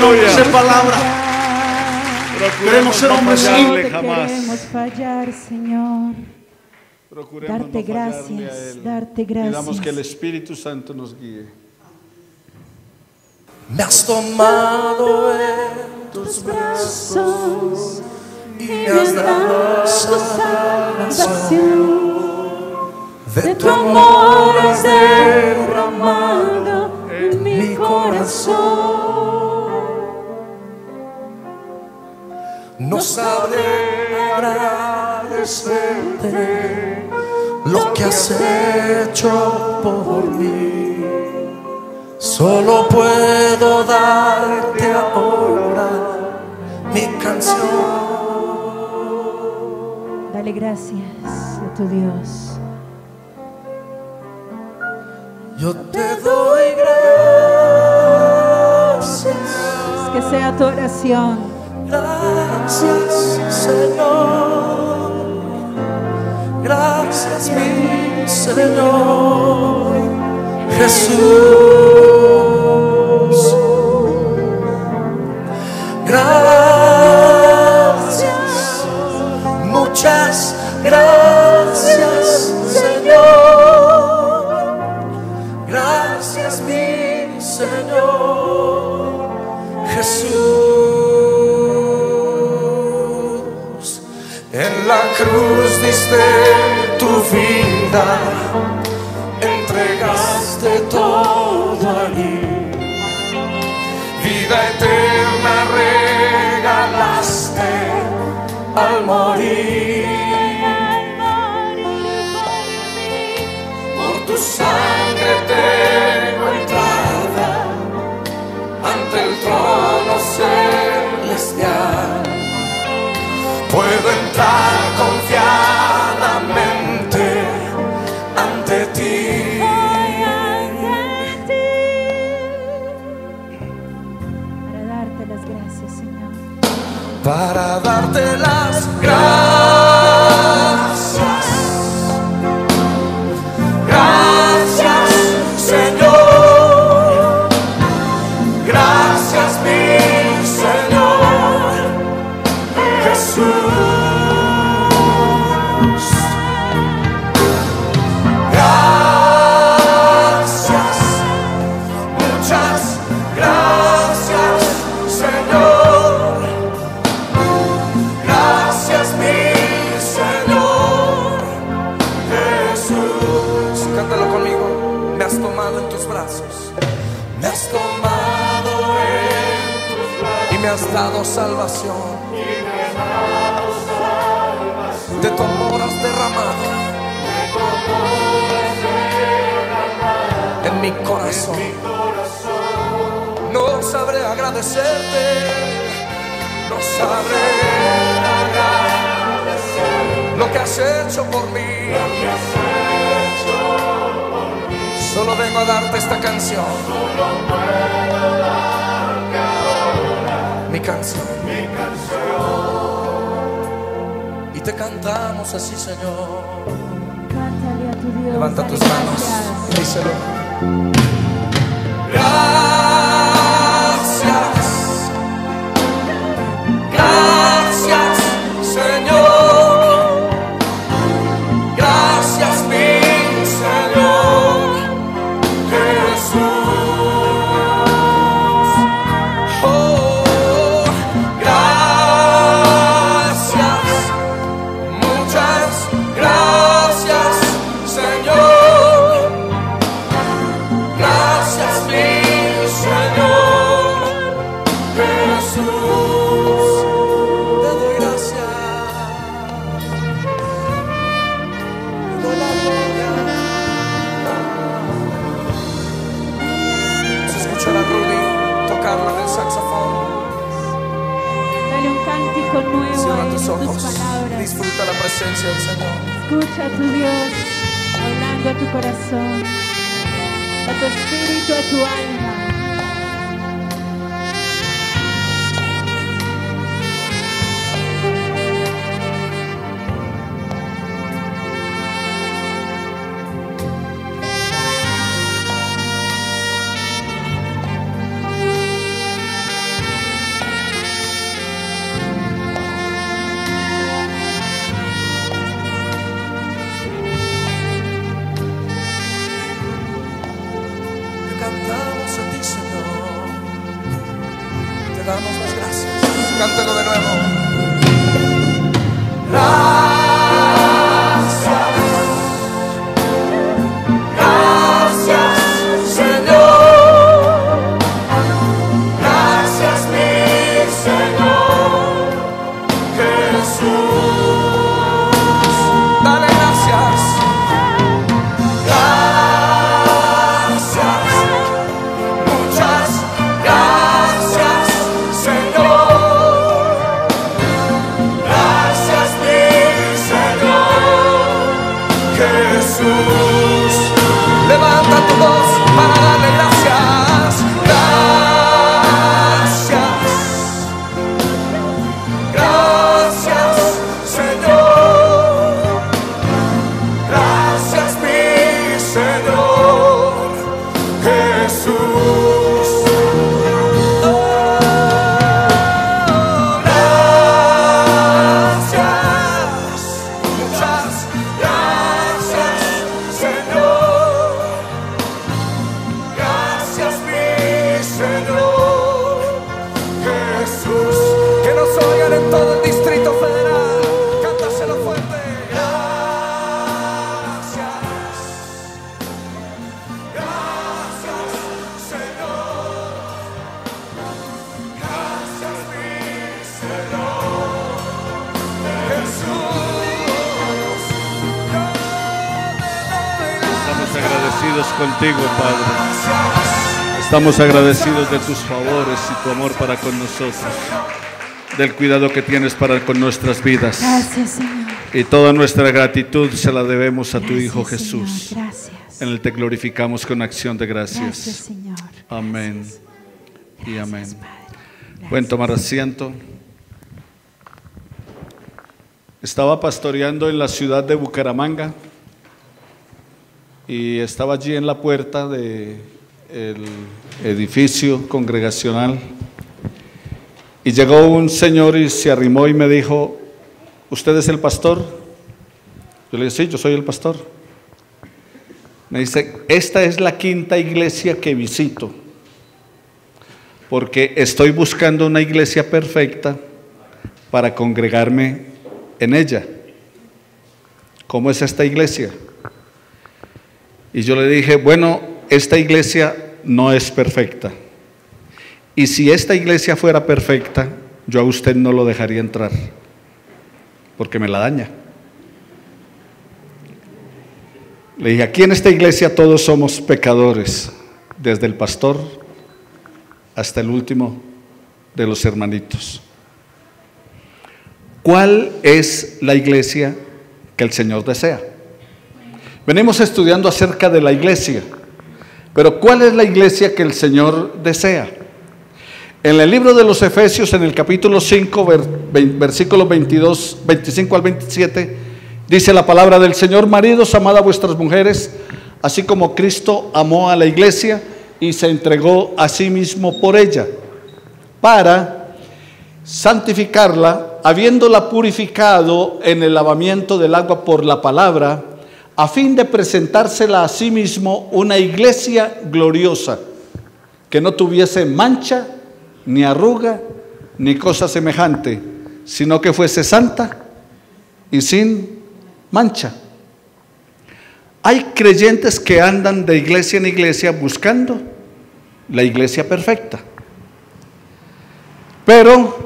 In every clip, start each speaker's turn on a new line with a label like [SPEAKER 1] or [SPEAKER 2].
[SPEAKER 1] hombres de palabra. Queremos ser hombres
[SPEAKER 2] No queremos fallar, Señor.
[SPEAKER 1] Procuremos
[SPEAKER 2] Darte
[SPEAKER 1] no fallarle a
[SPEAKER 2] gracias,
[SPEAKER 1] Él.
[SPEAKER 2] darte gracias.
[SPEAKER 1] Pidamos que el Espíritu Santo nos guíe.
[SPEAKER 3] Me has tomado en tus brazos y me has dado salvación. De tu amor has derramado en mi corazón. No sabré agradecerte lo que has hecho por mí. Solo puedo darte ahora mi canción.
[SPEAKER 2] Dale gracias a tu Dios.
[SPEAKER 3] Yo te doy gracias.
[SPEAKER 2] Que sea tu oración.
[SPEAKER 3] Gracias, Señor. Gracias, mi Señor Jesús. Gracias, muchas gracias, Señor. Gracias, mi Señor Jesús. En la cruz diste tu vida, entregaste todo allí. Vida eterna regalaste al morir. Por tu sangre tengo entrada ante el trono celestial. Puedo entrar confiadamente ante ti.
[SPEAKER 2] Para darte las gracias, Señor.
[SPEAKER 3] Para darte las gracias. Gracias, Señor. Gracias, mi Señor Jesús. Gracias, muchas gracias, Señor. Gracias, mi Señor Jesús. Cántalo conmigo. Me has tomado en tus brazos. Me has tomado en tus brazos y me has dado salvación. De tu amor has derramado en mi corazón. No sabré agradecerte, no sabré agradecer lo que has hecho por mí. Solo vengo a darte esta canción. Mi canción. Y te cantamos así, Señor.
[SPEAKER 2] Cántale a tu Dios.
[SPEAKER 3] Levanta
[SPEAKER 2] dale
[SPEAKER 3] tus manos
[SPEAKER 2] gracias.
[SPEAKER 3] y díselo. Gracias. Gracias, Señor. Gracias, mi Señor Jesús. Oh, gracias. Muchas gracias, Señor. Gracias, mi Señor Jesús. Te doy gracias. Te doy la gloria. Se escucha la Rudy tocarla en el saxofón.
[SPEAKER 2] Dale un cántico nuevo
[SPEAKER 3] Cierra
[SPEAKER 2] a él,
[SPEAKER 3] tus
[SPEAKER 2] tus
[SPEAKER 3] ojos.
[SPEAKER 2] palabras.
[SPEAKER 3] Disfruta la presencia del Señor.
[SPEAKER 2] Escucha a tu Dios hablando a tu corazón, a tu espíritu, a tu alma.
[SPEAKER 3] damos las gracias. Cántelo de nuevo. Levanta tu voz para darle gracias. Gracias. Gracias, Señor. Gracias, mi Señor Jesús. Gracias. Muchas gracias, Señor. Gracias, mi Señor Jesús. Que nos oigan en todo el Distrito Federal. Cántaselo fuerte. Gracias. Gracias, Señor. Gracias, mi Señor Jesús.
[SPEAKER 1] Estamos agradecidos contigo, Padre. Estamos agradecidos de tus favores y tu amor para con nosotros, del cuidado que tienes para con nuestras vidas.
[SPEAKER 2] Gracias, Señor.
[SPEAKER 1] Y toda nuestra gratitud se la debemos a tu Hijo Jesús.
[SPEAKER 2] Señor, gracias.
[SPEAKER 1] En él te glorificamos con acción de gracias.
[SPEAKER 2] Gracias, Señor.
[SPEAKER 1] Amén y amén.
[SPEAKER 2] Gracias, Padre. Gracias.
[SPEAKER 1] Pueden tomar asiento. Estaba pastoreando en la ciudad de Bucaramanga y estaba allí en la puerta del edificio congregacional y llegó un señor y se arrimó y me dijo: ¿usted es el pastor? Yo le dije: sí, yo soy el pastor. Me dice: esta es la quinta iglesia que visito, porque estoy buscando una iglesia perfecta para congregarme en ella. ¿Cómo es esta iglesia? Y yo le dije: bueno, esta iglesia no es perfecta. Y si esta iglesia fuera perfecta, yo a usted no lo dejaría entrar, porque me la daña. Le dije: aquí en esta iglesia todos somos pecadores, desde el pastor hasta el último de los hermanitos. ¿Cuál es la iglesia que el Señor desea? Venimos estudiando acerca de la iglesia, pero ¿cuál es la iglesia que el Señor desea? En el libro de los Efesios, en el capítulo 5, versículos 25 al 27, dice la palabra del Señor: maridos, amad a vuestras mujeres, así como Cristo amó a la iglesia y se entregó a sí mismo por ella, para santificarla, habiéndola purificado en el lavamiento del agua por la palabra, a fin de presentársela a sí mismo una iglesia gloriosa, que no tuviese mancha, ni arruga, ni cosa semejante, sino que fuese santa y sin mancha. Hay creyentes que andan de iglesia en iglesia buscando la iglesia perfecta, pero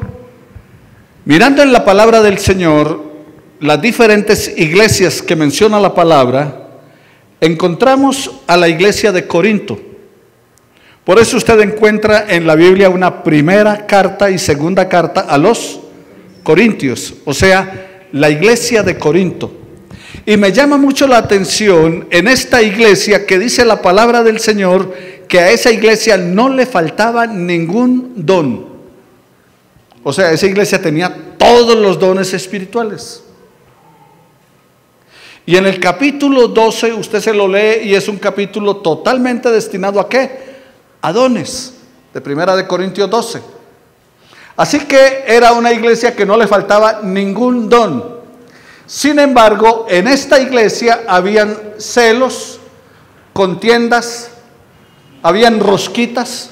[SPEAKER 1] mirando en la palabra del Señor las diferentes iglesias que menciona la palabra, encontramos a la iglesia de Corinto. Por eso usted encuentra en la Biblia una primera carta y segunda carta a los Corintios, o sea, la iglesia de Corinto. Y me llama mucho la atención en esta iglesia que dice la palabra del Señor que a esa iglesia no le faltaba ningún don. O sea, esa iglesia tenía todos los dones espirituales. Y en el capítulo 12 usted se lo lee y es un capítulo totalmente destinado ¿a qué? A dones, de Primera de Corintios 12. Así que era una iglesia que no le faltaba ningún don. Sin embargo, en esta iglesia habían celos, contiendas, habían rosquitas.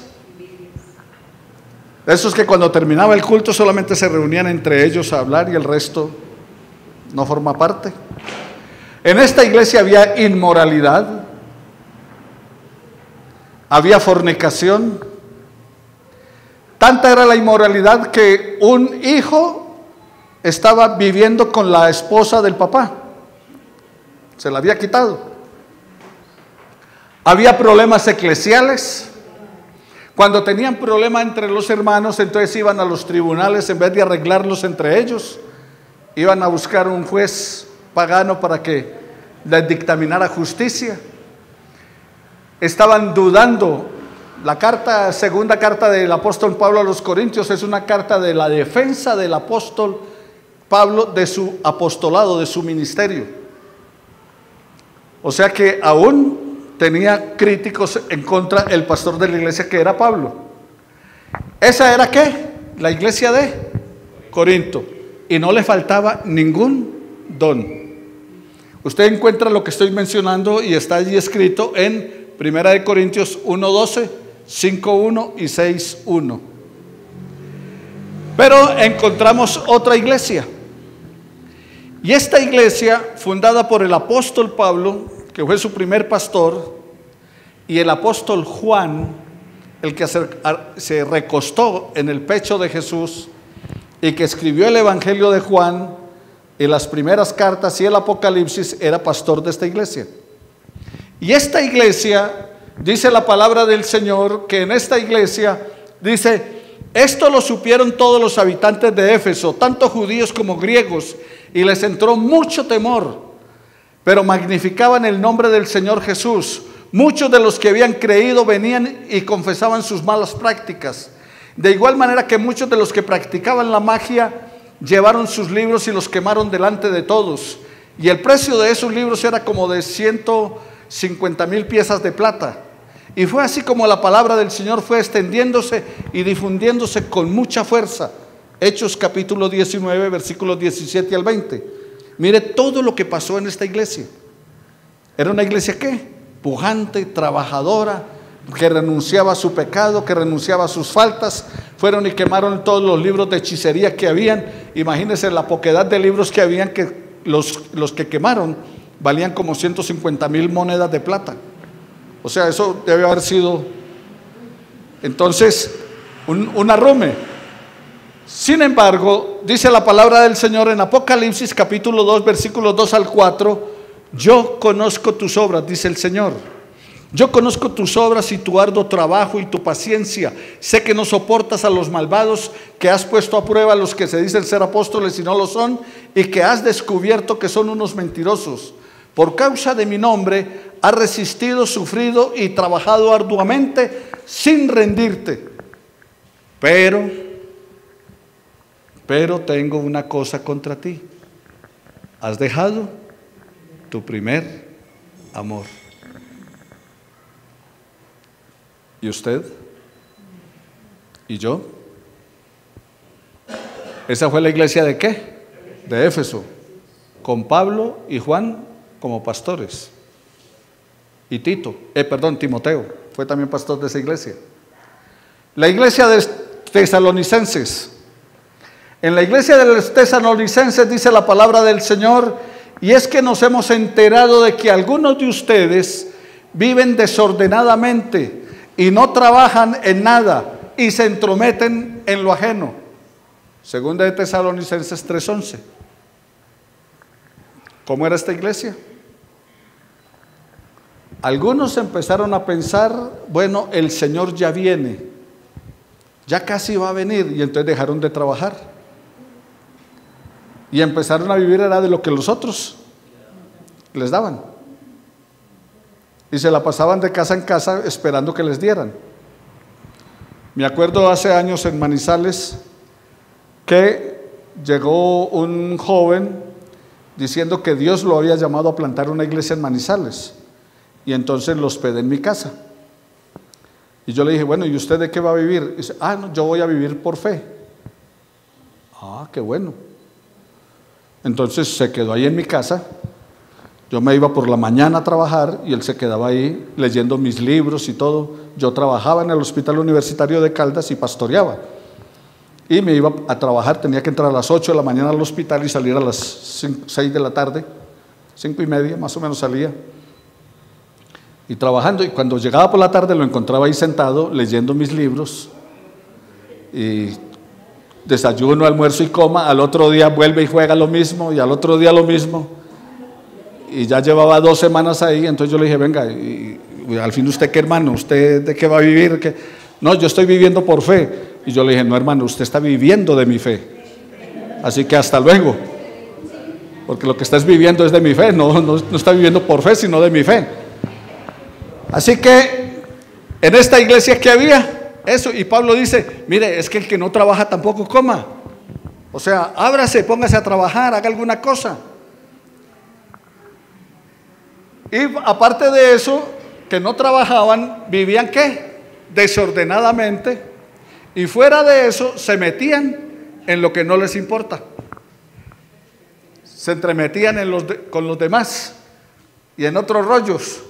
[SPEAKER 1] Esos que cuando terminaba el culto solamente se reunían entre ellos a hablar y el resto no forma parte. En esta iglesia había inmoralidad, había fornicación. Tanta era la inmoralidad que un hijo estaba viviendo con la esposa del papá. Se la había quitado. Había problemas eclesiales. Cuando tenían problemas entre los hermanos, entonces iban a los tribunales en vez de arreglarlos entre ellos. Iban a buscar un juez pagano para que les dictaminara justicia. Estaban dudando. La segunda carta del apóstol Pablo a los Corintios es una carta de la defensa del apóstol Pablo de su apostolado, de su ministerio. O sea que aún tenía críticos en contra el pastor de la iglesia, que era Pablo. ¿Esa era qué? La iglesia de Corinto. Y no le faltaba ningún don. Usted encuentra lo que estoy mencionando y está allí escrito en 1 Corintios 1:12, 5:1 y 6:1. Pero encontramos otra iglesia. Y esta iglesia, fundada por el apóstol Pablo, que fue su primer pastor, y el apóstol Juan, el que se recostó en el pecho de Jesús y que escribió el Evangelio de Juan y las primeras cartas y el Apocalipsis, era pastor de esta iglesia. Y esta iglesia, dice la palabra del Señor, que en esta iglesia, dice, esto lo supieron todos los habitantes de Éfeso, tanto judíos como griegos, y les entró mucho temor. Pero magnificaban el nombre del Señor Jesús. Muchos de los que habían creído venían y confesaban sus malas prácticas. De igual manera que muchos de los que practicaban la magia llevaron sus libros y los quemaron delante de todos. Y el precio de esos libros era como de 150,000 piezas de plata. Y fue así como la palabra del Señor fue extendiéndose y difundiéndose con mucha fuerza. Hechos capítulo 19, versículos 17 al 20. Mire todo lo que pasó en esta iglesia. Era una iglesia ¿qué? Pujante, trabajadora, que renunciaba a su pecado, que renunciaba a sus faltas. Fueron y quemaron todos los libros de hechicería que habían. Imagínense la poquedad de libros que habían, que los que quemaron valían como 150,000 monedas de plata. O sea, eso debe haber sido entonces un arrume. Sin embargo, dice la palabra del Señor en Apocalipsis capítulo 2, versículos 2 al 4, yo conozco tus obras, dice el Señor. Yo conozco tus obras y tu arduo trabajo y tu paciencia. Sé que no soportas a los malvados, que has puesto a prueba a los que se dicen ser apóstoles y no lo son, y que has descubierto que son unos mentirosos. Por causa de mi nombre, has resistido, sufrido y trabajado arduamente sin rendirte. Pero tengo una cosa contra ti. Has dejado tu primer amor. ¿Y usted? ¿Y yo? ¿Esa fue la iglesia de qué? De Éfeso, con Pablo y Juan como pastores. Y Timoteo, fue también pastor de esa iglesia. La iglesia de Tesalonicenses. En la iglesia de los Tesalonicenses dice la palabra del Señor, y es que nos hemos enterado de que algunos de ustedes viven desordenadamente y no trabajan en nada y se entrometen en lo ajeno. Segunda de Tesalonicenses 3:11. ¿Cómo era esta iglesia? Algunos empezaron a pensar, bueno, el Señor ya viene, ya casi va a venir, y entonces dejaron de trabajar. Y empezaron a vivir era de lo que los otros les daban. Y se la pasaban de casa en casa esperando que les dieran. Me acuerdo hace años en Manizales que llegó un joven diciendo que Dios lo había llamado a plantar una iglesia en Manizales. Y entonces lo hospedé en mi casa. Y yo le dije, bueno, ¿y usted de qué va a vivir? Y dice, no, yo voy a vivir por fe. Qué bueno. Entonces se quedó ahí en mi casa. Yo me iba por la mañana a trabajar y él se quedaba ahí leyendo mis libros y todo. Yo trabajaba en el hospital universitario de Caldas y pastoreaba. Y me iba a trabajar, tenía que entrar a las 8 de la mañana al hospital y salir a las 6 de la tarde, 5:30 más o menos salía. Y trabajando, y cuando llegaba por la tarde lo encontraba ahí sentado leyendo mis libros, y desayuno, almuerzo y coma. Al otro día vuelve y juega lo mismo, y al otro día lo mismo, y ya llevaba 2 semanas ahí. Entonces yo le dije, venga, y al fin, ¿usted qué, hermano? ¿Usted de qué va a vivir? ¿Qué? No, yo estoy viviendo por fe. Y yo le dije, no, hermano, usted está viviendo de mi fe, así que hasta luego, porque lo que estás viviendo es de mi fe, no está viviendo por fe, sino de mi fe. Así que en esta iglesia que había eso, y Pablo dice, mire, es que el que no trabaja tampoco coma. O sea, ábrase, póngase a trabajar, haga alguna cosa. Y aparte de eso, que no trabajaban, vivían ¿qué? Desordenadamente, y fuera de eso se metían en lo que no les importa. Se entremetían con los demás y en otros rollos.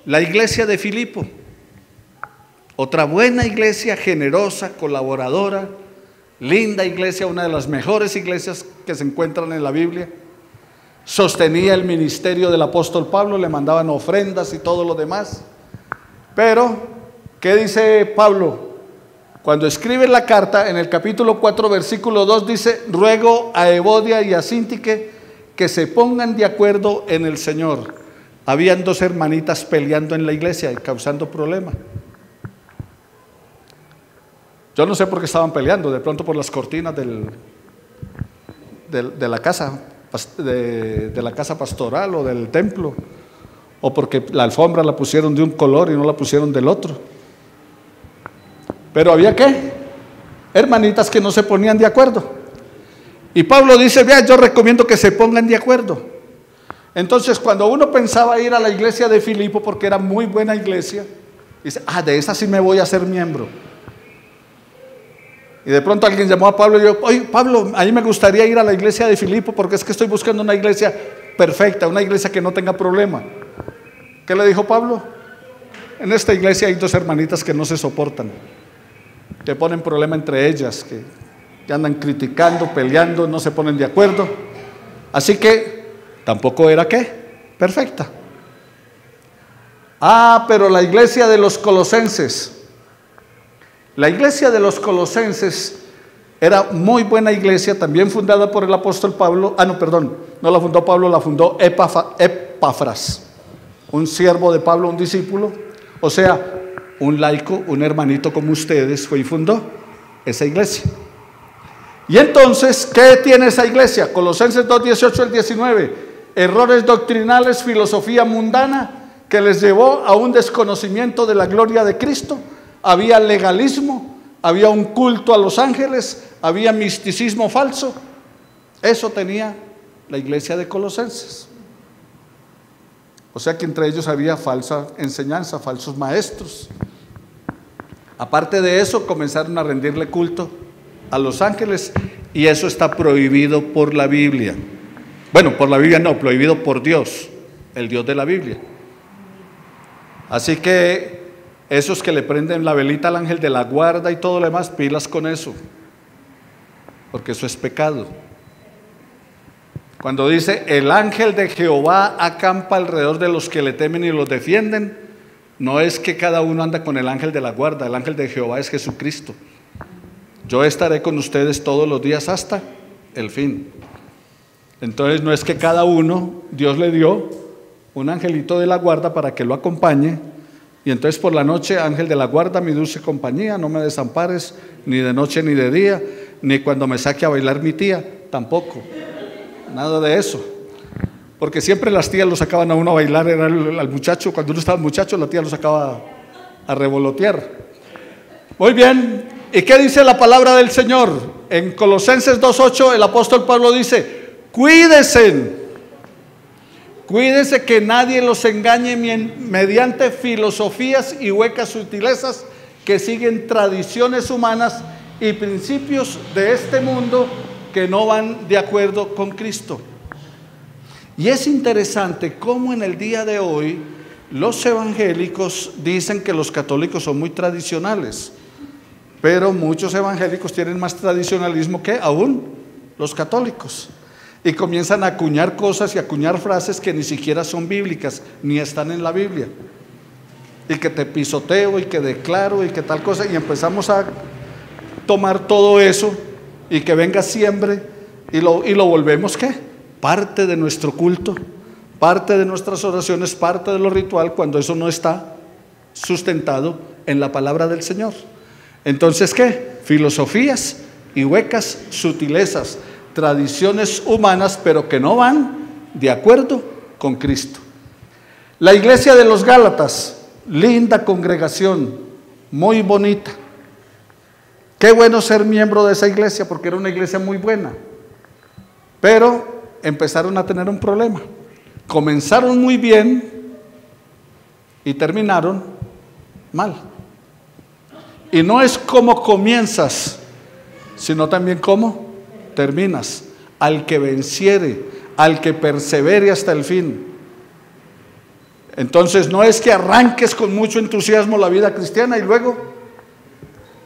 [SPEAKER 1] La iglesia de Filipo, otra buena iglesia, generosa, colaboradora, linda iglesia, una de las mejores iglesias que se encuentran en la Biblia. Sostenía el ministerio del apóstol Pablo, le mandaban ofrendas y todo lo demás. Pero, ¿qué dice Pablo? Cuando escribe la carta, en el capítulo 4, versículo 2, dice, ruego a Evodia y a Síntique que se pongan de acuerdo en el Señor. Habían 2 hermanitas peleando en la iglesia y causando problemas. Yo no sé por qué estaban peleando, de pronto por las cortinas de la casa, de la casa pastoral o del templo, o porque la alfombra la pusieron de un color y no la pusieron del otro. Pero había ¿qué? Hermanitas que no se ponían de acuerdo. Y Pablo dice, vea, yo recomiendo que se pongan de acuerdo. Entonces, cuando uno pensaba ir a la iglesia de Filipo, porque era muy buena iglesia, dice, de esa sí me voy a hacer miembro. Y de pronto alguien llamó a Pablo y dijo, oye, Pablo, a mí me gustaría ir a la iglesia de Filipo porque es que estoy buscando una iglesia perfecta, una iglesia que no tenga problema. ¿Qué le dijo Pablo? En esta iglesia hay 2 hermanitas que no se soportan, que ponen problema entre ellas, que andan criticando, peleando, no se ponen de acuerdo. Así que tampoco era ¿qué? Perfecta. Pero la iglesia de los colosenses. La iglesia de los colosenses era muy buena iglesia, también fundada por el apóstol Pablo. No la fundó Pablo, la fundó Epafras, un siervo de Pablo, un discípulo. O sea, un laico, un hermanito como ustedes, fue y fundó esa iglesia. Y entonces, ¿qué tiene esa iglesia? Colosenses 2, 18 al 19. Errores doctrinales, filosofía mundana que les llevó a un desconocimiento de la gloria de Cristo. Había legalismo, había un culto a los ángeles, había misticismo falso. Eso tenía la iglesia de Colosenses. O sea que entre ellos había falsa enseñanza, falsos maestros. Aparte de eso, comenzaron a rendirle culto a los ángeles, y eso está prohibido por la Biblia. Bueno, por la Biblia no, prohibido por Dios, el Dios de la Biblia. Así que esos que le prenden la velita al ángel de la guarda y todo lo demás, pilas con eso, porque eso es pecado. Cuando dice el ángel de Jehová acampa alrededor de los que le temen y los defienden, no es que cada uno anda con el ángel de la guarda. El ángel de Jehová es Jesucristo. Yo estaré con ustedes todos los días hasta el fin. Entonces no es que cada uno, Dios le dio un angelito de la guarda para que lo acompañe, y entonces por la noche, ángel de la guarda, mi dulce compañía, no me desampares ni de noche ni de día, ni cuando me saque a bailar mi tía, tampoco, nada de eso. Porque siempre las tías lo sacaban a uno a bailar, era al muchacho, cuando uno estaba muchacho, la tía lo sacaba a revolotear. Muy bien, ¿y qué dice la palabra del Señor? En Colosenses 2:8 el apóstol Pablo dice, cuídense que nadie los engañe mediante filosofías y huecas sutilezas que siguen tradiciones humanas y principios de este mundo que no van de acuerdo con Cristo. Y es interesante cómo en el día de hoy los evangélicos dicen que los católicos son muy tradicionales, pero muchos evangélicos tienen más tradicionalismo que aún los católicos. Y comienzan a acuñar cosas y a acuñar frases que ni siquiera son bíblicas, ni están en la Biblia. Y que te pisoteo y que declaro y que tal cosa. Y empezamos a tomar todo eso y que venga siempre y lo volvemos ¿qué? Parte de nuestro culto, parte de nuestras oraciones, parte de lo ritual, cuando eso no está sustentado en la palabra del Señor. Entonces, ¿qué? Filosofías y huecas sutilezas, tradiciones humanas, pero que no van de acuerdo con Cristo. La iglesia de los Gálatas, linda congregación, muy bonita. Qué bueno ser miembro de esa iglesia, porque era una iglesia muy buena. Pero empezaron a tener un problema. Comenzaron muy bien y terminaron mal. Y no es cómo comienzas, sino también cómo terminas. Al que venciere, al que persevere hasta el fin. Entonces no es que arranques con mucho entusiasmo la vida cristiana y luego...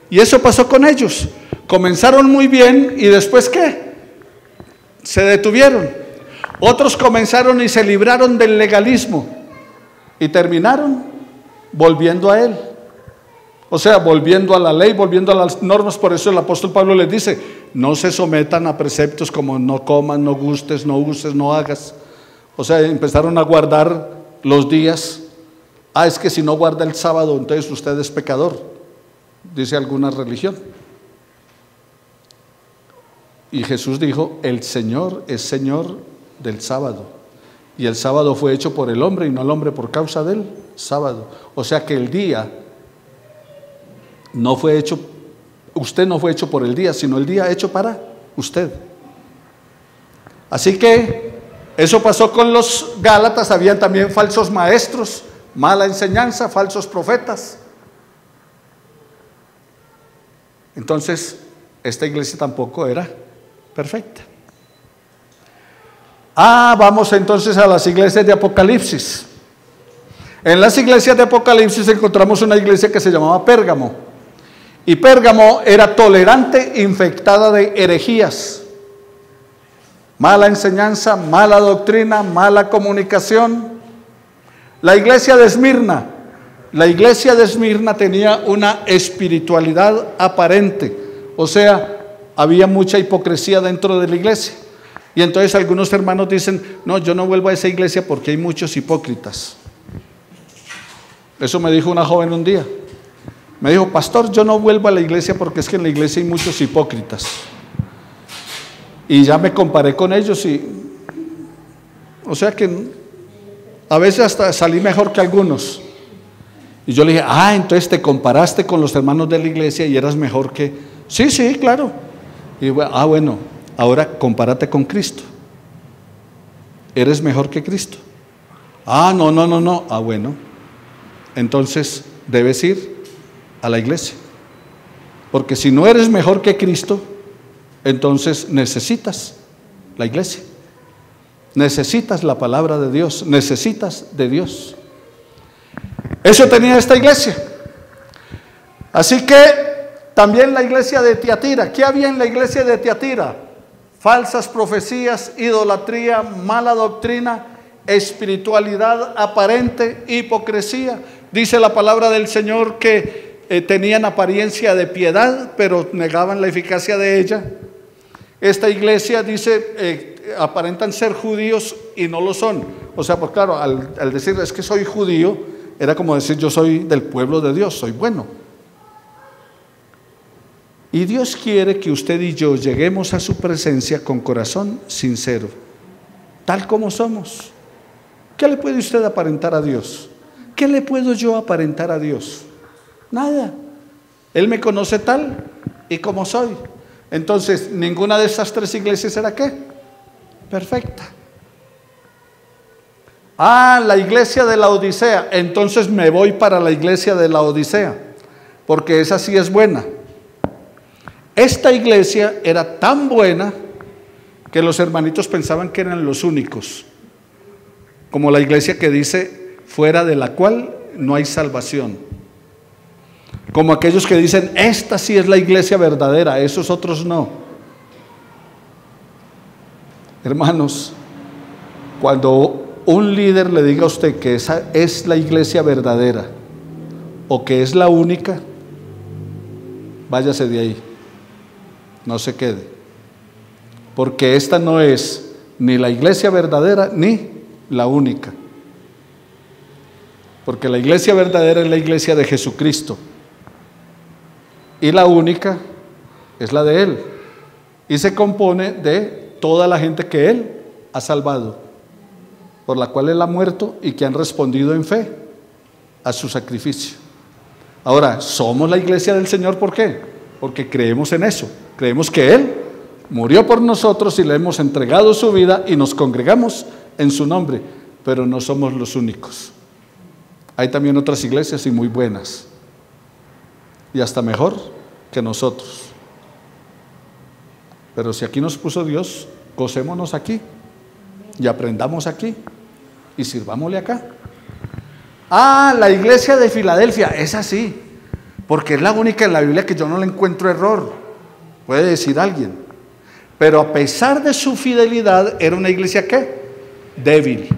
[SPEAKER 1] Y eso pasó con ellos. Comenzaron muy bien y después ¿qué? Se detuvieron. Otros comenzaron y se libraron del legalismo y terminaron volviendo a él. O sea, volviendo a la ley, volviendo a las normas. Por eso el apóstol Pablo les dice: no se sometan a preceptos como no coman, no gustes, no uses, no hagas. O sea, empezaron a guardar los días. Es que si no guarda el sábado, entonces usted es pecador, dice alguna religión. Y Jesús dijo: el Señor es Señor del sábado, y el sábado fue hecho por el hombre y no el hombre por causa del sábado. O sea que el día no fue hecho, usted no fue hecho por el día, sino el día hecho para usted. Así que eso pasó con los Gálatas. Habían también falsos maestros, mala enseñanza, falsos profetas. Entonces esta iglesia tampoco era perfecta. Vamos entonces a las iglesias de Apocalipsis. En las iglesias de Apocalipsis encontramos una iglesia que se llamaba Pérgamo. Y Pérgamo era tolerante, infectada de herejías, mala enseñanza, mala doctrina, mala comunicación. La iglesia de Esmirna tenía una espiritualidad aparente, o sea, había mucha hipocresía dentro de la iglesia. Y entonces algunos hermanos dicen: no, yo no vuelvo a esa iglesia porque hay muchos hipócritas. Eso me dijo una joven un día. Me dijo: pastor, yo no vuelvo a la iglesia porque es que en la iglesia hay muchos hipócritas. Y ya me comparé con ellos o sea que a veces hasta salí mejor que algunos. Y yo le dije: entonces te comparaste con los hermanos de la iglesia y eras mejor que... Sí, claro. Y bueno, ahora compárate con Cristo. ¿Eres mejor que Cristo? No. Bueno, entonces debes ir a la iglesia, porque si no eres mejor que Cristo, entonces necesitas la iglesia, necesitas la palabra de Dios, necesitas de Dios. Eso tenía esta iglesia. Así que también la iglesia de Tiatira. ¿Qué había en la iglesia de Tiatira? Falsas profecías, idolatría, mala doctrina, espiritualidad aparente, hipocresía. Dice la palabra del Señor que tenían apariencia de piedad, pero negaban la eficacia de ella. Esta iglesia dice, aparentan ser judíos y no lo son. O sea, pues claro, al decir es que soy judío, era como decir yo soy del pueblo de Dios, soy bueno. Y Dios quiere que usted y yo lleguemos a su presencia con corazón sincero, tal como somos. ¿Qué le puede usted aparentar a Dios? ¿Qué le puedo yo aparentar a Dios? Nada. Él me conoce tal y como soy. Entonces, ninguna de estas tres iglesias era ¿qué? Perfecta. La iglesia de la Odisea. Entonces me voy para la iglesia de la Odisea, porque esa sí es buena. Esta iglesia era tan buena que los hermanitos pensaban que eran los únicos, como la iglesia que dice fuera de la cual no hay salvación. Como aquellos que dicen, esta sí es la iglesia verdadera, esos otros no. Hermanos, cuando un líder le diga a usted que esa es la iglesia verdadera o que es la única, váyase de ahí, no se quede, porque esta no es ni la iglesia verdadera ni la única, porque la iglesia verdadera es la iglesia de Jesucristo y la única es la de Él, y se compone de toda la gente que Él ha salvado, por la cual Él ha muerto y que han respondido en fe a su sacrificio. Ahora, somos la iglesia del Señor, ¿por qué? Porque creemos en eso, creemos que Él murió por nosotros y le hemos entregado su vida y nos congregamos en su nombre, pero no somos los únicos. Hay también otras iglesias y muy buenas, y hasta mejor que nosotros. Pero si aquí nos puso Dios, gocémonos aquí y aprendamos aquí y sirvámosle acá. Ah, la iglesia de Filadelfia es así, porque es la única en la Biblia que yo no le encuentro error, puede decir alguien. Pero a pesar de su fidelidad, era una iglesia ¿qué? Débil,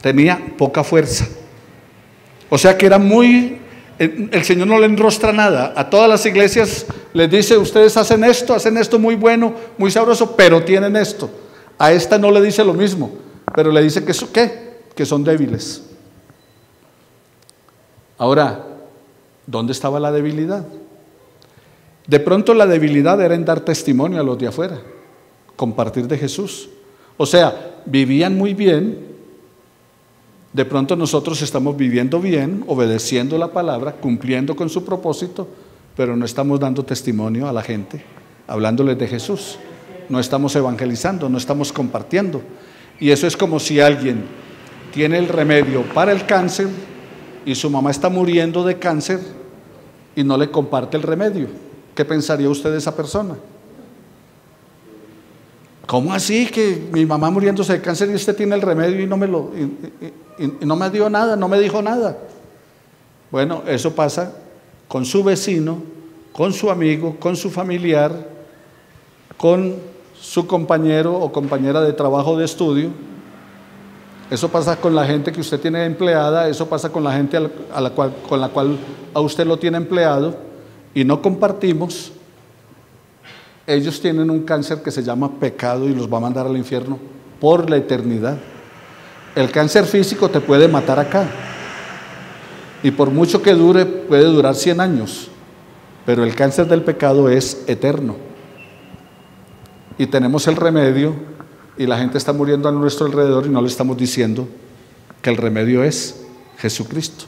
[SPEAKER 1] tenía poca fuerza. O sea que era el Señor no le enrostra nada. A todas las iglesias les dice, ustedes hacen esto muy bueno, muy sabroso, pero tienen esto. A esta no le dice lo mismo, pero le dice que son débiles. Ahora, ¿dónde estaba la debilidad? De pronto la debilidad era en dar testimonio a los de afuera, compartir de Jesús. O sea, vivían muy bien. De pronto nosotros estamos viviendo bien, obedeciendo la palabra, cumpliendo con su propósito, pero no estamos dando testimonio a la gente, hablándoles de Jesús. No estamos evangelizando, no estamos compartiendo. Y eso es como si alguien tiene el remedio para el cáncer y su mamá está muriendo de cáncer y no le comparte el remedio. ¿Qué pensaría usted de esa persona? ¿Cómo así que mi mamá muriéndose de cáncer y usted tiene el remedio y no me dio nada, no me dijo nada? Bueno, eso pasa con su vecino, con su amigo, con su familiar, con su compañero o compañera de trabajo, de estudio. Eso pasa con la gente que usted tiene empleada, eso pasa con la gente con la cual a usted lo tiene empleado y no compartimos. Ellos tienen un cáncer que se llama pecado y los va a mandar al infierno por la eternidad. El cáncer físico te puede matar acá y por mucho que dure, puede durar 100 años, pero el cáncer del pecado es eterno. Y tenemos el remedio y la gente está muriendo a nuestro alrededor y no le estamos diciendo que el remedio es Jesucristo.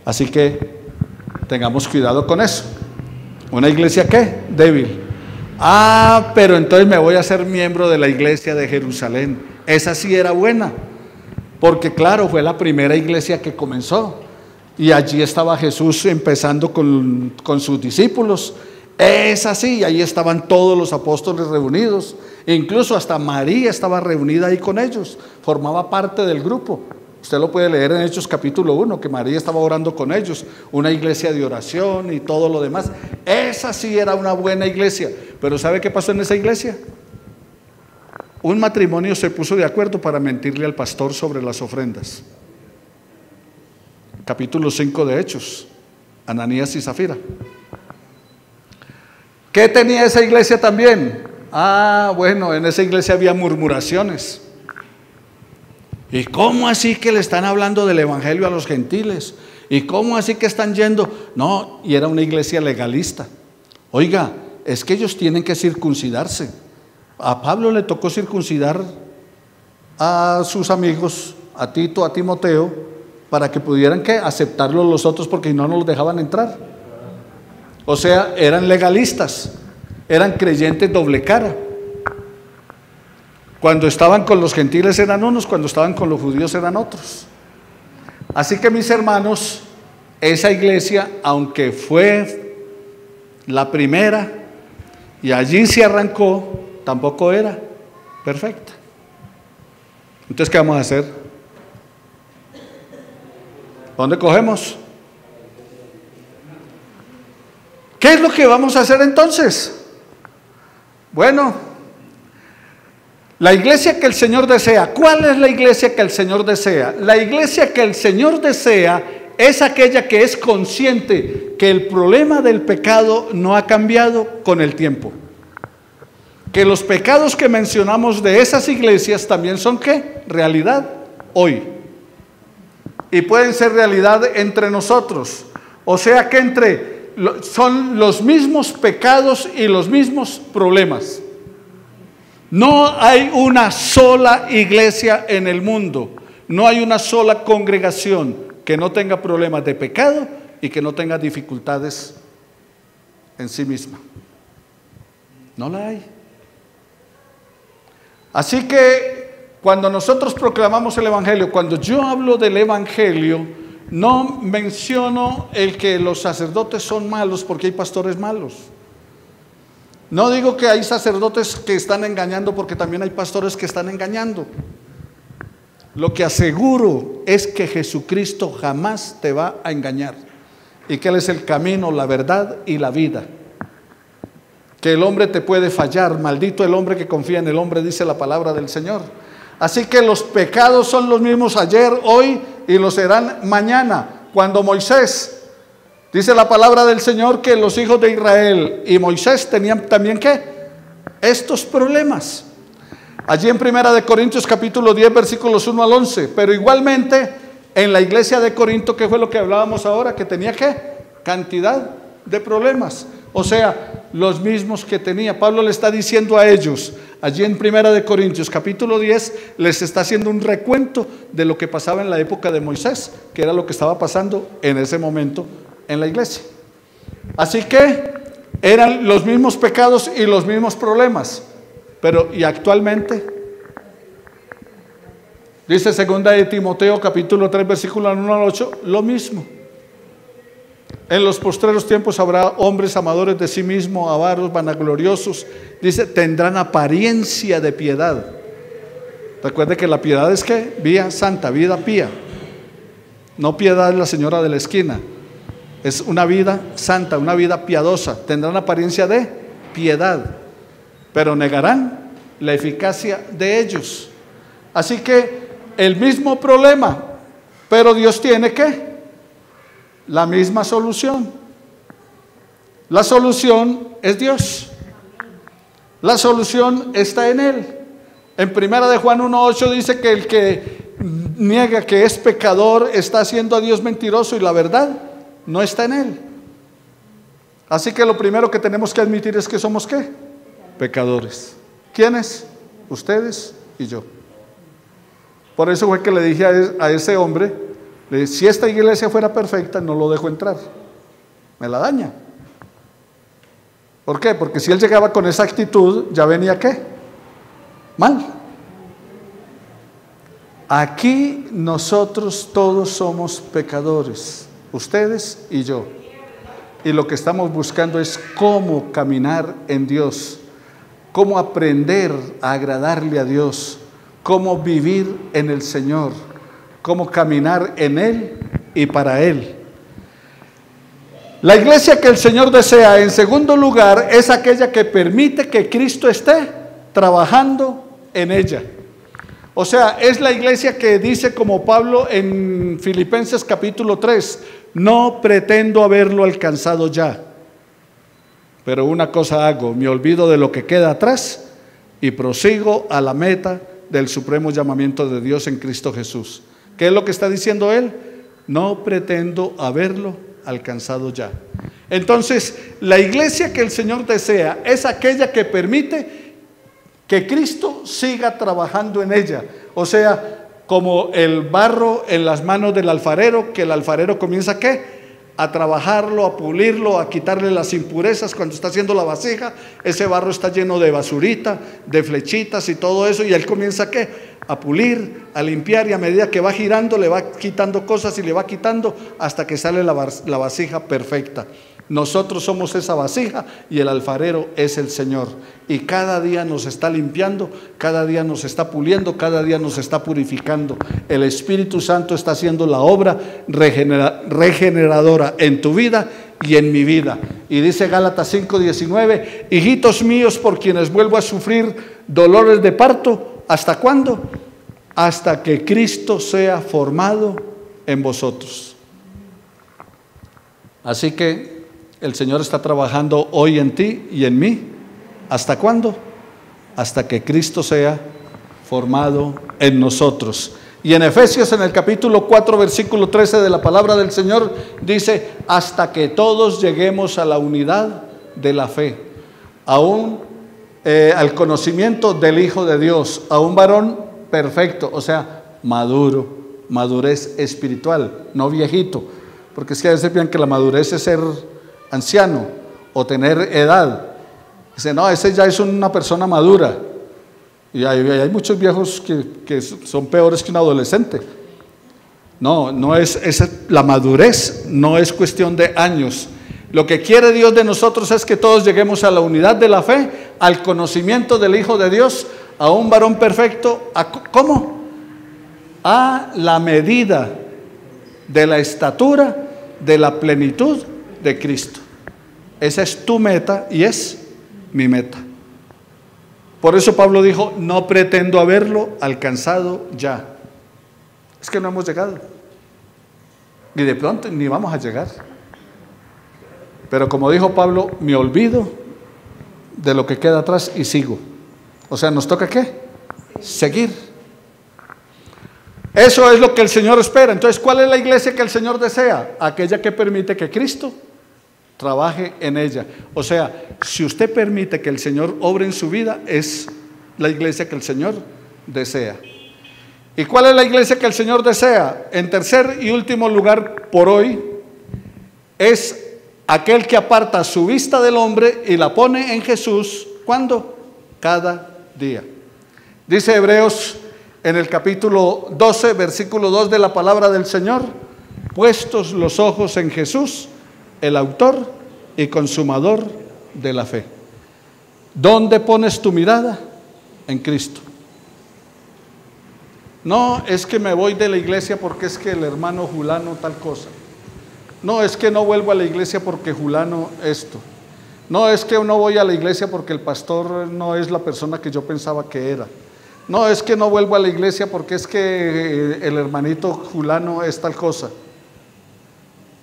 [SPEAKER 1] Así que tengamos cuidado con eso. ¿Una iglesia qué? Débil. Ah, pero entonces me voy a ser miembro de la iglesia de Jerusalén. Esa sí era buena, porque claro, fue la primera iglesia que comenzó y allí estaba Jesús empezando con sus discípulos. Es así, ahí estaban todos los apóstoles reunidos, incluso hasta María estaba reunida ahí con ellos, formaba parte del grupo. Usted lo puede leer en Hechos capítulo 1, que María estaba orando con ellos, una iglesia de oración y todo lo demás. Esa sí era una buena iglesia, pero ¿sabe qué pasó en esa iglesia? Un matrimonio se puso de acuerdo para mentirle al pastor sobre las ofrendas. Capítulo 5 de Hechos, Ananías y Zafira. ¿Qué tenía esa iglesia también? Ah, bueno, en esa iglesia había murmuraciones. ¿Y cómo así que le están hablando del evangelio a los gentiles? ¿Y cómo así que están yendo? No, y era una iglesia legalista. Oiga, es que ellos tienen que circuncidarse. A Pablo le tocó circuncidar a sus amigos, a Tito, a Timoteo, para que pudieran ¿qué? Aceptarlo los otros, porque si no, no los dejaban entrar. O sea, eran legalistas, eran creyentes doble cara. Cuando estaban con los gentiles eran unos, cuando estaban con los judíos eran otros. Así que mis hermanos, esa iglesia, aunque fue la primera y allí se arrancó, tampoco era perfecta. Entonces, ¿qué vamos a hacer? ¿Dónde cogemos? ¿Qué es lo que vamos a hacer entonces? Bueno, la iglesia que el Señor desea. ¿Cuál es la iglesia que el Señor desea? La iglesia que el Señor desea es aquella que es consciente que el problema del pecado no ha cambiado con el tiempo. Que los pecados que mencionamos de esas iglesias también son ¿qué? Realidad hoy. Y pueden ser realidad entre nosotros. O sea que son los mismos pecados y los mismos problemas. No hay una sola iglesia en el mundo, no hay una sola congregación que no tenga problemas de pecado y que no tenga dificultades en sí misma. No la hay. Así que cuando nosotros proclamamos el Evangelio, cuando yo hablo del Evangelio, no menciono el que los sacerdotes son malos porque hay pastores malos. No digo que hay sacerdotes que están engañando porque también hay pastores que están engañando. Lo que aseguro es que Jesucristo jamás te va a engañar y que Él es el camino, la verdad y la vida. Que el hombre te puede fallar, maldito el hombre que confía en el hombre, dice la palabra del Señor. Así que los pecados son los mismos ayer, hoy y lo serán mañana. Cuando Moisés, dice la palabra del Señor que los hijos de Israel y Moisés tenían también ¿qué? Estos problemas. Allí en 1 Corintios capítulo 10 versículos 1 al 11. Pero igualmente en la iglesia de Corinto, que fue lo que hablábamos ahora, que tenía ¿qué? Cantidad de problemas. O sea, los mismos que tenía. Pablo le está diciendo a ellos, allí en 1 Corintios capítulo 10, les está haciendo un recuento de lo que pasaba en la época de Moisés, que era lo que estaba pasando en ese momento en la iglesia. Así que eran los mismos pecados y los mismos problemas. Pero ¿y actualmente? Dice 2 de Timoteo capítulo 3 versículo 1 al 8, lo mismo. En los postreros tiempos habrá hombres amadores de sí mismos, avaros, vanagloriosos. Dice, tendrán apariencia de piedad. Recuerde que la piedad es ¿qué? Vía santa, vida pía. No piedad es la señora de la esquina. Es una vida santa, una vida piadosa. Tendrán apariencia de piedad, pero negarán la eficacia de ellos. Así que el mismo problema, pero Dios tiene ¿qué? La misma solución. La solución es Dios. La solución está en Él. En 1 de Juan 1:8 dice que el que niega que es pecador está haciendo a Dios mentiroso y la verdad no está en Él. Así que lo primero que tenemos que admitir es que somos ¿qué? Pecadores. ¿Quiénes? Ustedes y yo. Por eso fue que le dije a ese hombre, si esta iglesia fuera perfecta, no lo dejo entrar, me la daña. ¿Por qué? Porque si él llegaba con esa actitud, ya venía ¿qué? Mal. Aquí nosotros todos somos pecadores, ustedes y yo. Y lo que estamos buscando es cómo caminar en Dios, cómo aprender a agradarle a Dios, cómo vivir en el Señor, cómo caminar en Él y para Él. La iglesia que el Señor desea, en segundo lugar, es aquella que permite que Cristo esté trabajando en ella. O sea, es la iglesia que dice como Pablo en Filipenses capítulo 3, no pretendo haberlo alcanzado ya, pero una cosa hago, me olvido de lo que queda atrás y prosigo a la meta del supremo llamamiento de Dios en Cristo Jesús. ¿Qué es lo que está diciendo él? No pretendo haberlo alcanzado ya. Entonces, la iglesia que el Señor desea es aquella que permite que Cristo siga trabajando en ella. O sea, como el barro en las manos del alfarero, que el alfarero comienza ¿qué? A trabajarlo, a pulirlo, a quitarle las impurezas. Cuando está haciendo la vasija, ese barro está lleno de basurita, de flechitas y todo eso, y él comienza ¿qué? A pulir, a limpiar, y a medida que va girando le va quitando cosas y le va quitando hasta que sale la vasija perfecta. Nosotros somos esa vasija y el alfarero es el Señor, y cada día nos está limpiando, cada día nos está puliendo, cada día nos está purificando. El Espíritu Santo está haciendo la obra regeneradora en tu vida y en mi vida. Y dice Gálatas 5:19, hijitos míos, por quienes vuelvo a sufrir dolores de parto, ¿hasta cuándo? Hasta que Cristo sea formado en vosotros. Así que el Señor está trabajando hoy en ti y en mí. ¿Hasta cuándo? Hasta que Cristo sea formado en nosotros. Y en Efesios, en el capítulo 4, versículo 13 de la palabra del Señor, dice, hasta que todos lleguemos a la unidad de la fe, al conocimiento del Hijo de Dios, a un varón perfecto, o sea, maduro, madurez espiritual, no viejito, porque es que a veces piensan que la madurez es ser anciano o tener edad. Dice, no, ese ya es una persona madura. Y hay muchos viejos que son peores que un adolescente. No, la madurez no es cuestión de años. Lo que quiere Dios de nosotros es que todos lleguemos a la unidad de la fe, al conocimiento del Hijo de Dios, a un varón perfecto. ¿Cómo? A la medida de la estatura de la plenitud de Cristo. Esa es tu meta y es mi meta. Por eso Pablo dijo, no pretendo haberlo alcanzado ya. Es que no hemos llegado. Y de pronto ni vamos a llegar. Pero como dijo Pablo, me olvido de lo que queda atrás y sigo. O sea, ¿nos toca qué? Seguir. Eso es lo que el Señor espera. Entonces, ¿cuál es la iglesia que el Señor desea? Aquella que permite que Cristo trabaje en ella. O sea, si usted permite que el Señor obre en su vida, es la iglesia que el Señor desea. ¿Y cuál es la iglesia que el Señor desea? En tercer y último lugar por hoy, es aquel que aparta su vista del hombre y la pone en Jesús. ¿Cuándo? Cada día. Dice Hebreos en el capítulo 12, versículo 2 de la palabra del Señor, puestos los ojos en Jesús, el autor y consumador de la fe. ¿Dónde pones tu mirada? En Cristo. No, es que me voy de la iglesia porque es que el hermano Julano tal cosa. No, es que no vuelvo a la iglesia porque Julano esto. No, es que no voy a la iglesia porque el pastor no es la persona que yo pensaba que era. No, es que no vuelvo a la iglesia porque es que el hermanito Julano es tal cosa.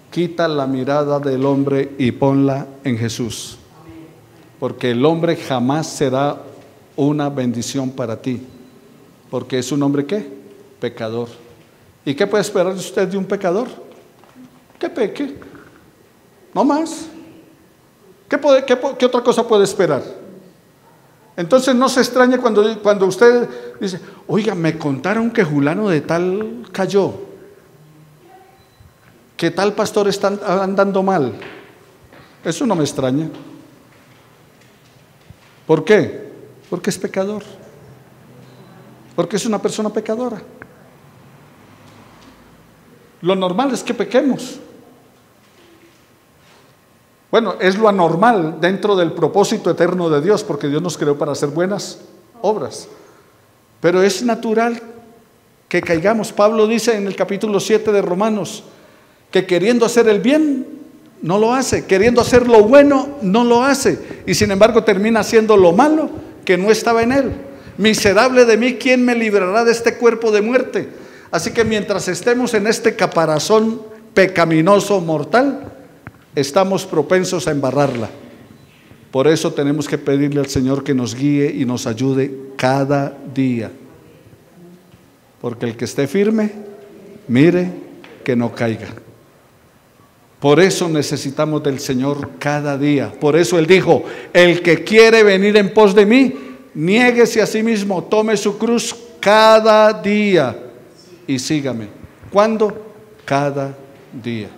[SPEAKER 1] Quita la mirada del hombre y ponla en Jesús, porque el hombre jamás será una bendición para ti, porque es un hombre ¿qué? Pecador. ¿Y qué puede esperar usted de un pecador? Que peque, no más. ¿Qué otra cosa puede esperar? Entonces no se extrañe cuando usted dice, oiga, me contaron que Julano de tal cayó, que tal pastor está andando mal. Eso no me extraña. ¿Por qué? Porque es pecador. Porque es una persona pecadora. Lo normal es que pequemos. Bueno, es lo anormal dentro del propósito eterno de Dios, porque Dios nos creó para hacer buenas obras. Pero es natural que caigamos. Pablo dice en el capítulo 7 de Romanos, que queriendo hacer el bien, no lo hace, queriendo hacer lo bueno, no lo hace, y sin embargo termina haciendo lo malo que no estaba en él. Miserable de mí, ¿quién me librará de este cuerpo de muerte? Así que mientras estemos en este caparazón pecaminoso mortal, estamos propensos a embarrarla. Por eso tenemos que pedirle al Señor que nos guíe y nos ayude cada día, porque el que esté firme, mire que no caiga. Por eso necesitamos del Señor cada día. Por eso Él dijo, el que quiere venir en pos de mí, niéguese a sí mismo, tome su cruz cada día y sígame. ¿Cuándo? Cada día.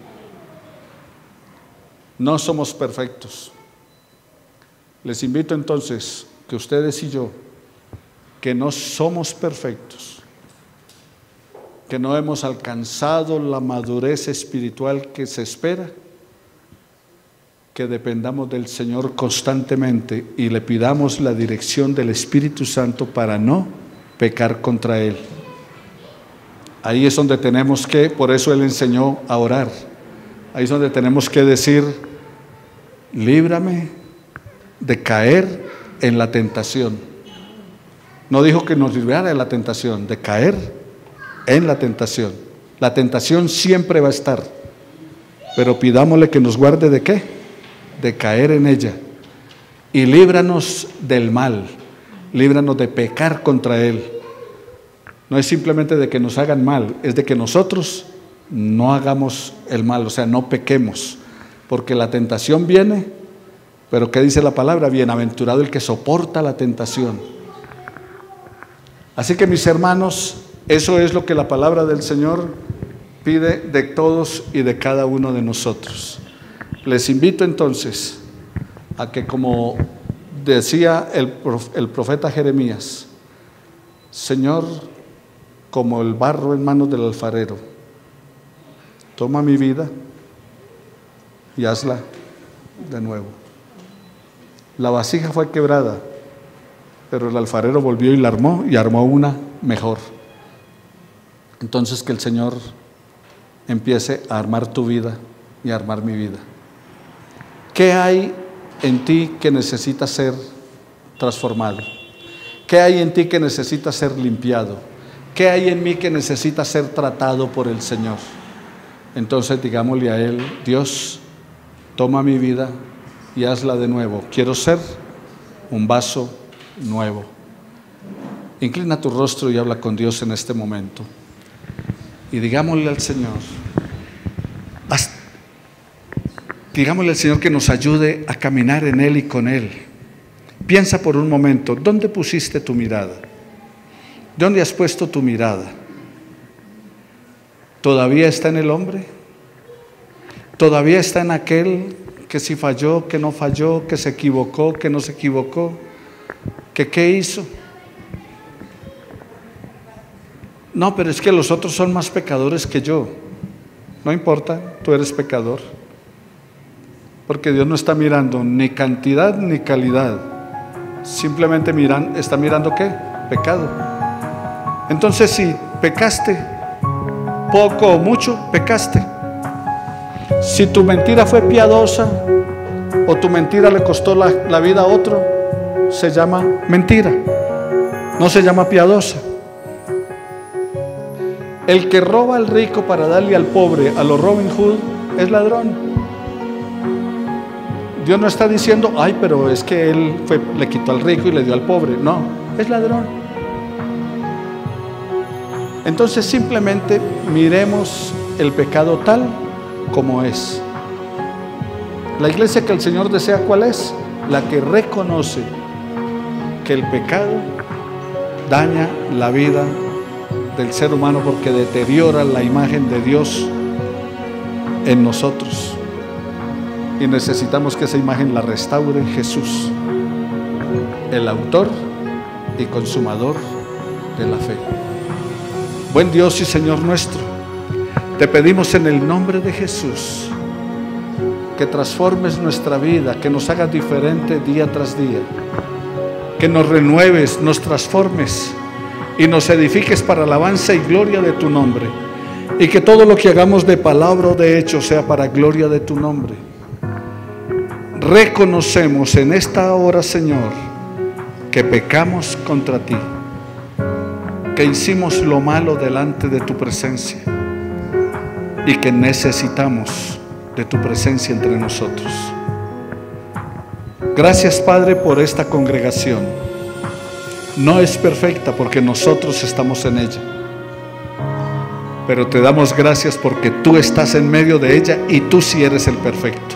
[SPEAKER 1] No somos perfectos. Les invito entonces que ustedes y yo, que no somos perfectos, que no hemos alcanzado la madurez espiritual que se espera, que dependamos del Señor constantemente y le pidamos la dirección del Espíritu Santo para no pecar contra Él. Ahí es donde tenemos que, por eso Él enseñó a orar, Ahí es donde tenemos que decir: líbrame de caer en la tentación. No dijo que nos librara de la tentación, de caer en la tentación. La tentación siempre va a estar, pero pidámosle que nos guarde ¿de qué? De caer en ella. Y líbranos del mal, líbranos de pecar contra Él. No es simplemente de que nos hagan mal, es de que nosotros no hagamos el mal, o sea, no pequemos, porque la tentación viene, pero ¿qué dice la palabra? Bienaventurado el que soporta la tentación. Así que, mis hermanos, eso es lo que la palabra del Señor pide de todos y de cada uno de nosotros. Les invito entonces a que, como decía el profeta Jeremías: Señor, como el barro en manos del alfarero, toma mi vida y hazla de nuevo. La vasija fue quebrada, pero el alfarero volvió y la armó, y armó una mejor. Entonces, que el Señor empiece a armar tu vida y a armar mi vida. ¿Qué hay en ti que necesita ser transformado? ¿Qué hay en ti que necesita ser limpiado? ¿Qué hay en mí que necesita ser tratado por el Señor? Entonces digámosle a Él: Dios, toma mi vida y hazla de nuevo. Quiero ser un vaso nuevo. Inclina tu rostro y habla con Dios en este momento. Y digámosle al Señor, digámosle al Señor que nos ayude a caminar en Él y con Él. Piensa por un momento, ¿dónde pusiste tu mirada? ¿Dónde has puesto tu mirada? ¿Todavía está en el hombre? ¿Todavía está en aquel que si falló, que no falló, que se equivocó, que no se equivocó, que qué hizo? No, pero es que los otros son más pecadores que yo. No importa, tú eres pecador. Porque Dios no está mirando ni cantidad ni calidad. Simplemente está mirando ¿qué? Pecado. Entonces, si pecaste, poco o mucho, pecaste. Si tu mentira fue piadosa o tu mentira le costó la vida a otro, se llama mentira, no se llama piadosa. El que roba al rico para darle al pobre, a los Robin Hood, es ladrón. Dios no está diciendo: ay, pero es que él le quitó al rico y le dio al pobre. No, es ladrón. Entonces, simplemente miremos el pecado tal como es. La iglesia que el Señor desea, ¿cuál es? La que reconoce que el pecado daña la vida del ser humano, porque deteriora la imagen de Dios en nosotros, y necesitamos que esa imagen la restaure Jesús, el autor y consumador de la fe. Buen Dios y Señor nuestro, te pedimos en el nombre de Jesús que transformes nuestra vida, que nos hagas diferente día tras día, que nos renueves, nos transformes y nos edifiques para alabanza y gloria de tu nombre, y que todo lo que hagamos de palabra o de hecho sea para gloria de tu nombre. Reconocemos en esta hora, Señor, que pecamos contra ti, que hicimos lo malo delante de tu presencia y que necesitamos de tu presencia entre nosotros. Gracias, Padre, por esta congregación. No es perfecta porque nosotros estamos en ella, pero te damos gracias porque tú estás en medio de ella y tú sí eres el perfecto.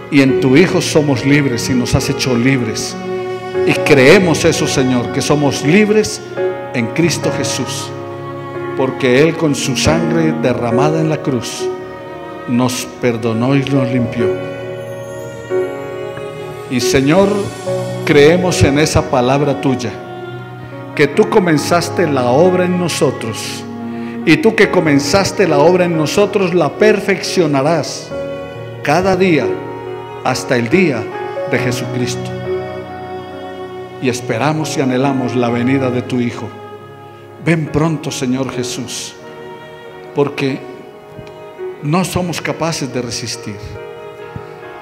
[SPEAKER 1] Y en tu Hijo somos libres y nos has hecho libres. Y creemos eso, Señor, que somos libres en Cristo Jesús, porque Él con su sangre derramada en la cruz nos perdonó y nos limpió. Y, Señor, creemos en esa palabra tuya, que tú comenzaste la obra en nosotros, y tú que comenzaste la obra en nosotros la perfeccionarás cada día hasta el día de Jesucristo. Y esperamos y anhelamos la venida de tu Hijo. Ven pronto, Señor Jesús, porque no somos capaces de resistir,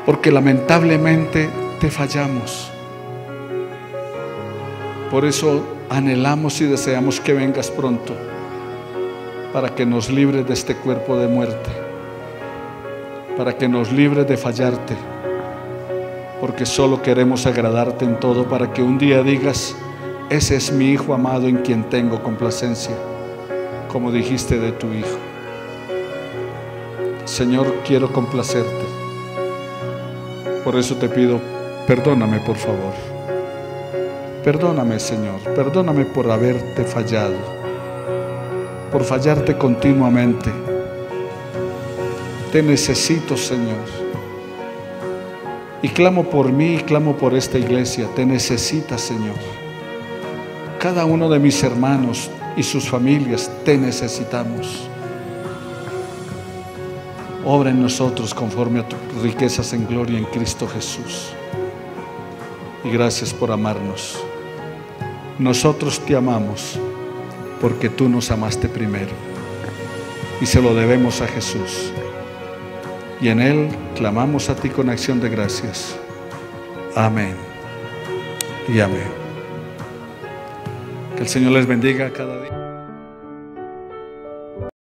[SPEAKER 1] porque lamentablemente te fallamos. Por eso anhelamos y deseamos que vengas pronto, para que nos libres de este cuerpo de muerte, para que nos libres de fallarte, porque solo queremos agradarte en todo, para que un día digas: ese es mi Hijo amado en quien tengo complacencia, como dijiste de tu Hijo. Señor, quiero complacerte. Por eso te pido, perdóname por favor. Perdóname, Señor, perdóname por haberte fallado, por fallarte continuamente. Te necesito, Señor. Y clamo por mí y clamo por esta iglesia. Te necesita, Señor. Cada uno de mis hermanos y sus familias, te necesitamos. Obra en nosotros conforme a tus riquezas en gloria en Cristo Jesús. Y gracias por amarnos. Nosotros te amamos porque tú nos amaste primero. Y se lo debemos a Jesús. Y en Él clamamos a ti con acción de gracias. Amén y amén. Que el Señor les bendiga cada día.